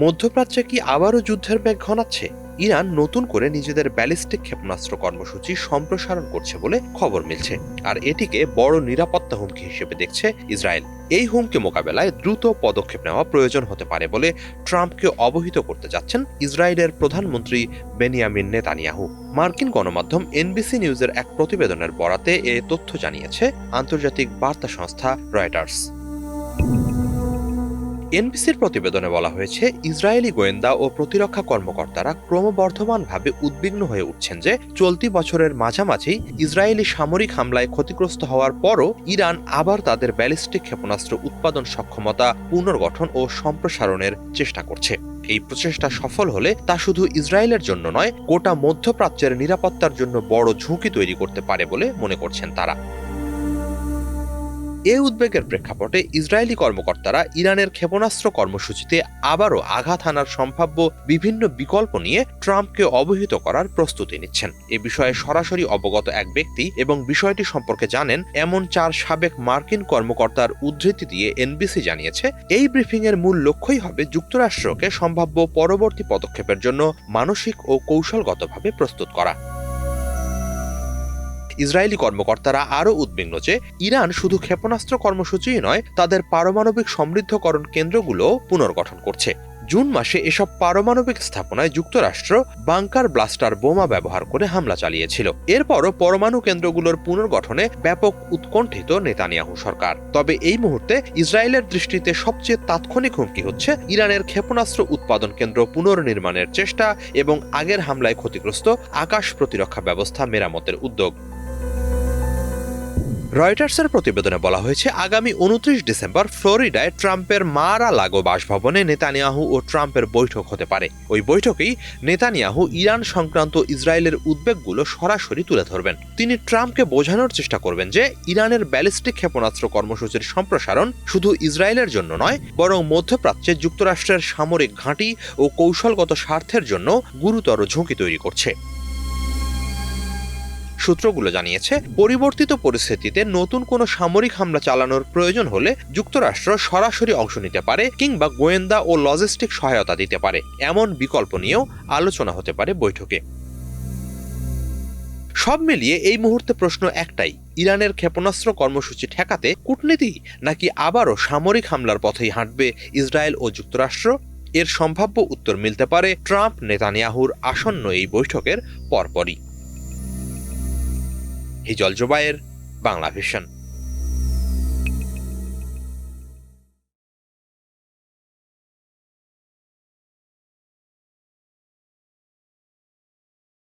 মধ্যপ্রাচ্যে কি আবারও যুদ্ধের মেঘ ঘনাচ্ছে? ইরান নতুন করে নিজেদের ব্যালিস্টিক ক্ষেপণাস্ত্র কর্মসূচি সম্প্রসারণ করছে বলে খবর মিলছে, আর এটিকে বড় নিরাপত্তা হুমকি হিসেবে দেখছে ইসরায়েল। এই হুমকি মোকাবেলায় দ্রুত পদক্ষেপ নেওয়া প্রয়োজন হতে পারে বলে ট্রাম্পকে অবহিত করতে যাচ্ছেন ইসরায়েলের প্রধানমন্ত্রী বেনিয়ামিন নেতানিয়াহু। মার্কিন গণমাধ্যম এনবিসি নিউজের এক প্রতিবেদনের বরাতে এ তথ্য জানিয়েছে আন্তর্জাতিক বার্তা সংস্থা রয়টার্স। এনবিসির প্রতিবেদনে বলা হয়েছে, ইসরায়েলি গোয়েন্দা ও প্রতিরক্ষা কর্মকর্তারা ক্রমবর্ধমানভাবে উদ্বিগ্ন হয়ে উঠছেন যে চলতি বছরের মাঝামাঝি ইসরায়েলি সামরিক হামলায় ক্ষতিগ্রস্ত হওয়ার পরও ইরান আবার তাদের ব্যালিস্টিক ক্ষেপণাস্ত্র উৎপাদন সক্ষমতা পুনর্গঠন ও সম্প্রসারণের চেষ্টা করছে। এই প্রচেষ্টা সফল হলে তা শুধু ইসরায়েলের জন্য নয়, গোটা মধ্যপ্রাচ্যের নিরাপত্তার জন্য বড় ঝুঁকি তৈরি করতে পারে বলে মনে করছেন তারা। এ উদ্বেগের প্রেক্ষাপটে ইসরায়েলি কর্মকর্তারা ইরানের ক্ষেপণাস্ত্র কর্মসূচিতে আবারও আঘাত হানার সম্ভাব্য বিভিন্ন বিকল্প নিয়ে ট্রাম্পকে অবহিত করার প্রস্তুতি নিচ্ছেন। এ বিষয়ে সরাসরি অবগত এক ব্যক্তি এবং বিষয়টি সম্পর্কে জানেন এমন 4 সাবেক মার্কিন কর্মকর্তার উদ্ধৃতি দিয়ে এনবিসি জানিয়েছে, এই ব্রিফিংয়ের মূল লক্ষ্যই হবে যুক্তরাষ্ট্রকে সম্ভাব্য পরবর্তী পদক্ষেপের জন্য মানসিক ও কৌশলগতভাবে প্রস্তুত করা। ইসরায়েলি কর্মকর্তারা আরও উদ্বিগ্ন যে ইরান শুধু ক্ষেপণাস্ত্র কর্মসূচিই নয়, তাদের পারমাণবিক সমৃদ্ধকরণ কেন্দ্রগুলোও পুনর্গঠন করছে। জুন মাসে এসব পারমাণবিক স্থাপনায় যুক্তরাষ্ট্র বাংকার ব্লাস্টার বোমা ব্যবহার করে হামলা চালিয়েছিল। এরপরও পরমাণু কেন্দ্রগুলোর পুনর্গঠনে ব্যাপক উৎকণ্ঠিত নেতানিয়াহু সরকার। তবে এই মুহূর্তে ইসরায়েলের দৃষ্টিতে সবচেয়ে তাৎক্ষণিক হুমকি হচ্ছে ইরানের ক্ষেপণাস্ত্র উৎপাদন কেন্দ্র পুনর্নির্মাণের চেষ্টা এবং আগের হামলায় ক্ষতিগ্রস্ত আকাশ প্রতিরক্ষা ব্যবস্থা মেরামতের উদ্যোগ। রয়টার্সের প্রতিবেদনে বলা হয়েছে, আগামী 29 ডিসেম্বর ফ্লোরিডায় ট্রাম্পের মার-আ-লাগো বাসভবনে নেতানিয়াহু ও ট্রাম্পের বৈঠক হতে পারে। ওই বৈঠকেই নেতানিয়াহু ইরান সংক্রান্ত ইসরায়েলের উদ্বেগগুলো সরাসরি তুলে ধরবেন। তিনি ট্রাম্পকে বোঝানোর চেষ্টা করবেন যে ইরানের ব্যালিস্টিক ক্ষেপণাস্ত্র কর্মসূচির সম্প্রসারণ শুধু ইসরায়েলের জন্য নয়, বরং মধ্যপ্রাচ্যে যুক্তরাষ্ট্রের সামরিক ঘাঁটি ও কৌশলগত স্বার্থের জন্য গুরুতর ঝুঁকি তৈরি করছে। সূত্রগুলো জানিয়েছে, পরিবর্তিত পরিস্থিতিতে নতুন কোনো সামরিক হামলা চালানোর প্রয়োজন হলে যুক্তরাষ্ট্র সরাসরি অংশ নিতে পারে কিংবা গোয়েন্দা ও লজিস্টিক সহায়তা দিতে পারে, এমন বিকল্প নিয়েও আলোচনা হতে পারে বৈঠকে। সব মিলিয়ে এই মুহূর্তে প্রশ্ন একটাই, ইরানের ক্ষেপণাস্ত্র কর্মসূচি ঠেকাতে কূটনীতি নাকি আবারও সামরিক হামলার পথেই হাঁটবে ইসরায়েল ও যুক্তরাষ্ট্র? এর সম্ভাব্য উত্তর মিলতে পারে ট্রাম্প নেতানিয়াহুর আসন্ন এই বৈঠকের পরপরই। হিজল জোবায়ের, বাংলা ভিশন।